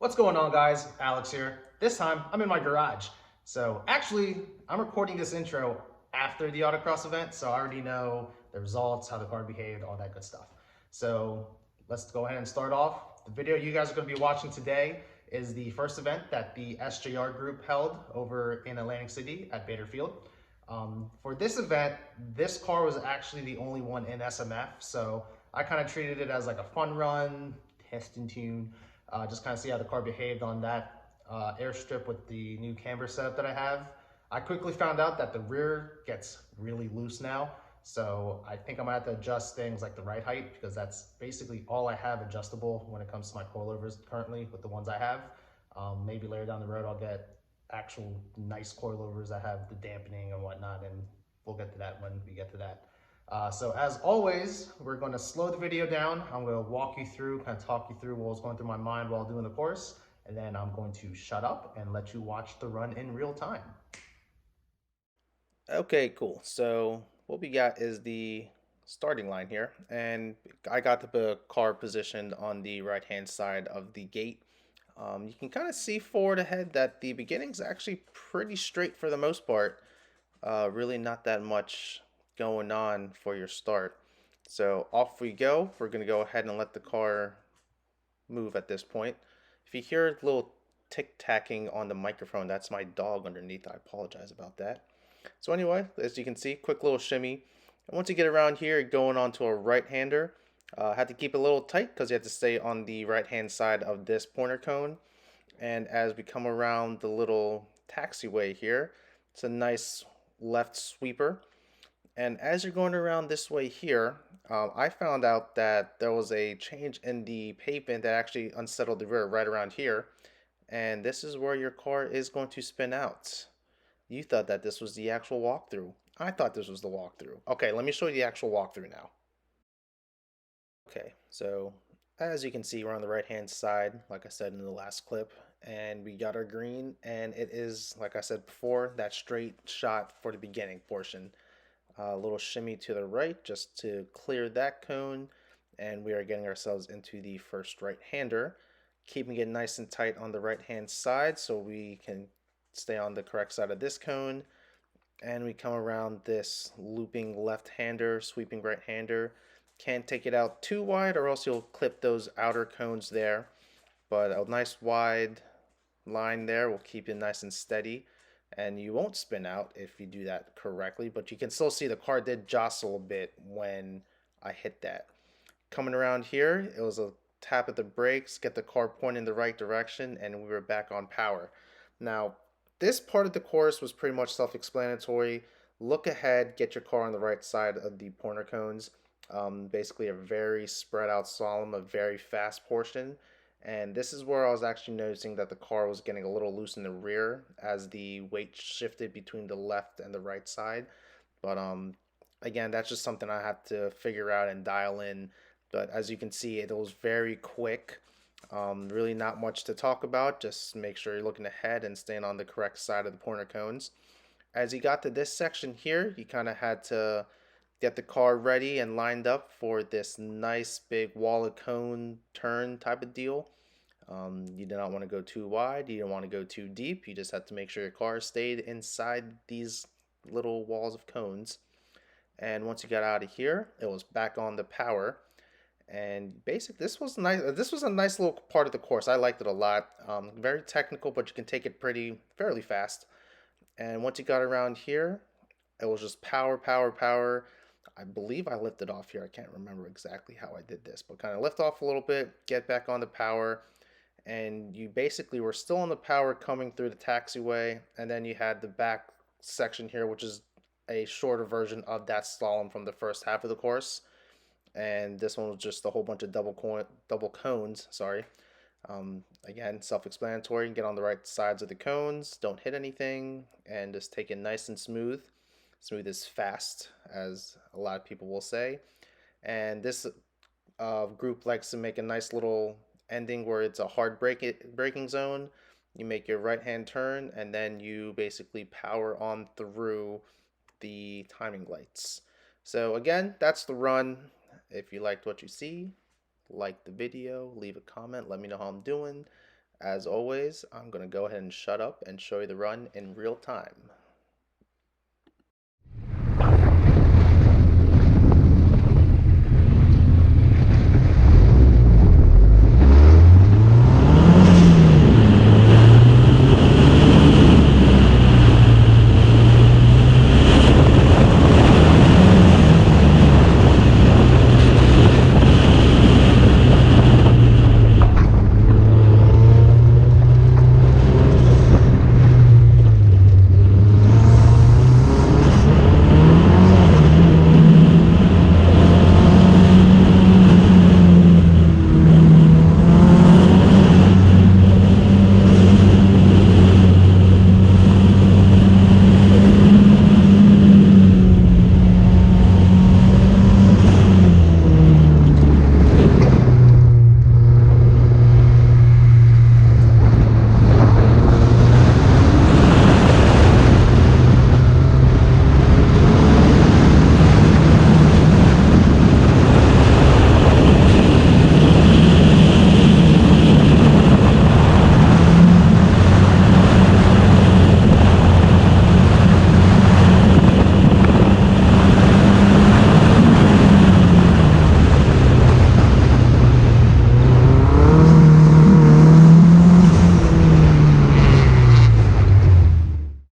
What's going on, guys? Alex here. This time I'm in my garage. So actually, I'm recording this intro after the autocross event, so I already know the results, how the car behaved, all that good stuff. So let's go ahead and start off. The video you guys are going to be watching today is the first event that the SJR group held over in Atlantic City at Bader Field. For this event, this car was actually the only one in SMF, so I kind of treated it as like a fun run, test and tune, just kind of see how the car behaved on that airstrip with the new camber setup that I have. I quickly found out that the rear gets really loose now, so I think I'm gonna have to adjust things like the ride height, because that's basically all I have adjustable when it comes to my coilovers currently with the ones I have. Maybe later down the road I'll get actual nice coilovers that have the dampening and whatnot, and we'll get to that when we get to that. So as always, we're going to slow the video down. I'm going to walk you through, kind of talk you through what was going through my mind while doing the course, and then I'm going to shut up and let you watch the run in real time. Okay, cool. So what we got is the starting line here, and I got the car positioned on the right-hand side of the gate. You can kind of see forward ahead that the beginning's actually pretty straight for the most part. Really not that much going on for your start. So off we go. We're going to go ahead and let the car move at this point. If you hear a little tick-tacking on the microphone, that's my dog underneath. I apologize about that. So anyway, as you can see, quick little shimmy. And once you get around here, going on to a right-hander, had to keep it a little tight because you have to stay on the right-hand side of this pointer cone. And as we come around the little taxiway here, it's a nice left sweeper. And as you're going around this way here, I found out that there was a change in the pavement that actually unsettled the rear right around here. And this is where your car is going to spin out. You thought that this was the actual walkthrough. I thought this was the walkthrough. Okay, let me show you the actual walkthrough now. Okay, so as you can see, we're on the right-hand side, like I said in the last clip, and we got our green, and it is, like I said before, that straight shot for the beginning portion. A little shimmy to the right just to clear that cone, and we are getting ourselves into the first right-hander, keeping it nice and tight on the right-hand side so we can stay on the correct side of this cone, and we come around this looping left-hander, sweeping right-hander. Can't take it out too wide or else you'll clip those outer cones there, but a nice wide line there will keep it nice and steady, and you won't spin out if you do that correctly, but you can still see the car did jostle a bit when I hit that. Coming around here, it was a tap at the brakes, get the car pointing in the right direction, and we were back on power. Now, this part of the course was pretty much self-explanatory. Look ahead, get your car on the right side of the pointer cones. Basically a very spread out slalom, a very fast portion. And this is where I was actually noticing that the car was getting a little loose in the rear as the weight shifted between the left and the right side. But again, that's just something I have to figure out and dial in. But as you can see, it was very quick. Really not much to talk about. Just make sure you're looking ahead and staying on the correct side of the pointer cones. As you got to this section here, you kind of had to get the car ready and lined up for this nice big wall of cone turn type of deal. You did not want to go too wide. You didn't want to go too deep. You just had to make sure your car stayed inside these little walls of cones. And once you got out of here, it was back on the power. And basic, this was nice. This was a nice little part of the course. I liked it a lot. Very technical, but you can take it fairly fast. And once you got around here, it was just power, power, power. I believe I lifted off here. I can't remember exactly how I did this, but kind of lift off a little bit, get back on the power, and you basically were still on the power coming through the taxiway, and then you had the back section here, which is a shorter version of that slalom from the first half of the course. And this one was just a whole bunch of double cones. Sorry. Again, self-explanatory. Get on the right sides of the cones. Don't hit anything, and just take it nice and smooth. Smooth is fast, as a lot of people will say. And this group likes to make a nice little ending where it's a hard braking zone. You make your right hand turn, and then you basically power on through the timing lights. So again, that's the run. If you liked what you see, like the video, leave a comment, let me know how I'm doing. as always, I'm going to go ahead and shut up and show you the run in real time.